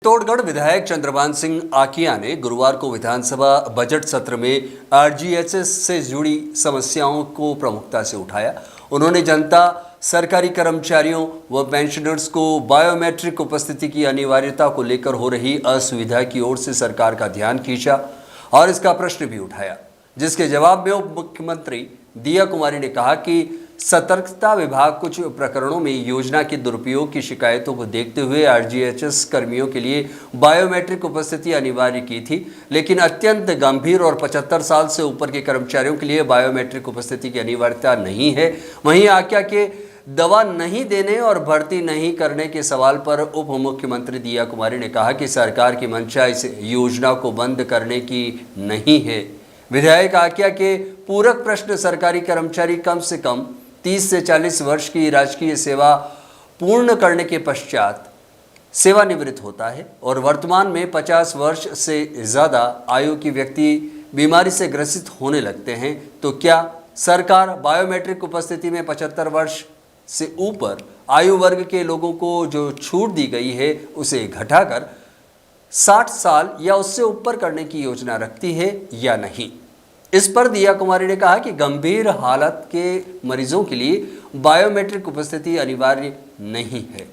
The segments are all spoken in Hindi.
चित्तौड़गढ़ विधायक चंद्रभान सिंह आकिया ने गुरुवार को विधानसभा बजट सत्र में आरजीएचएस से जुड़ी समस्याओं को प्रमुखता से उठाया। उन्होंने जनता, सरकारी कर्मचारियों व पेंशनर्स को बायोमेट्रिक उपस्थिति की अनिवार्यता को लेकर हो रही असुविधा की ओर से सरकार का ध्यान खींचा और इसका प्रश्न भी उठाया, जिसके जवाब में उप मुख्यमंत्री दिया कुमारी ने कहा कि सतर्कता विभाग कुछ प्रकरणों में योजना के दुरुपयोग की शिकायतों को देखते हुए आरजीएचएस कर्मियों के लिए बायोमेट्रिक उपस्थिति अनिवार्य की थी, लेकिन अत्यंत गंभीर और 75 साल से ऊपर के कर्मचारियों के लिए बायोमेट्रिक उपस्थिति की अनिवार्यता नहीं है। वहीं आकिया के दवा नहीं देने और भर्ती नहीं करने के सवाल पर उप मुख्यमंत्री दिया कुमारी ने कहा कि सरकार की मंशा इस योजना को बंद करने की नहीं है। विधायक आकिया के पूरक प्रश्न: सरकारी कर्मचारी कम से कम 30 से 40 वर्ष की राजकीय सेवा पूर्ण करने के पश्चात सेवानिवृत्त होता है और वर्तमान में 50 वर्ष से ज़्यादा आयु की व्यक्ति बीमारी से ग्रसित होने लगते हैं, तो क्या सरकार बायोमेट्रिक उपस्थिति में 75 वर्ष से ऊपर आयु वर्ग के लोगों को जो छूट दी गई है उसे घटाकर 60 साल या उससे ऊपर करने की योजना रखती है या नहीं? इस पर दिया कुमारी ने कहा कि गंभीर हालत के मरीजों के लिए बायोमेट्रिक उपस्थिति अनिवार्य नहीं है।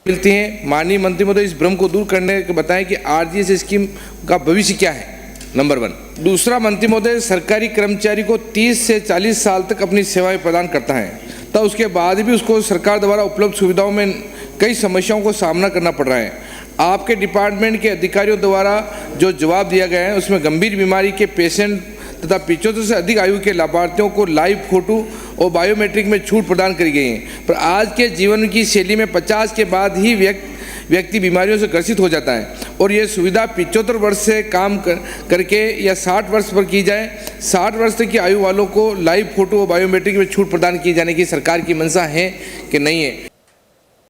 मिलती हैं माननीय मंत्री महोदय, इस भ्रम को दूर करने के बताएं कि आरजीएस स्कीम का भविष्य क्या है, नंबर 1। दूसरा, मंत्री महोदय सरकारी कर्मचारी को 30 से 40 साल तक अपनी सेवाएं प्रदान करता है, तब उसके बाद भी उसको सरकार द्वारा उपलब्ध सुविधाओं में कई समस्याओं को सामना करना पड़ रहा है। आपके डिपार्टमेंट के अधिकारियों द्वारा जो जवाब दिया गया है उसमें गंभीर बीमारी के पेशेंट तथा 75 से अधिक आयु के लाभार्थियों को लाइव फोटो और बायोमेट्रिक में छूट प्रदान करी गई है, पर आज के जीवन की शैली में 50 के बाद ही व्यक्ति बीमारियों से ग्रसित हो जाता है और ये सुविधा 75 वर्ष से काम करके या 60 वर्ष पर की जाए। 60 वर्ष तक की आयु वालों को लाइव फोटो और बायोमेट्रिक में छूट प्रदान की जाने की सरकार की मंशा है कि नहीं है?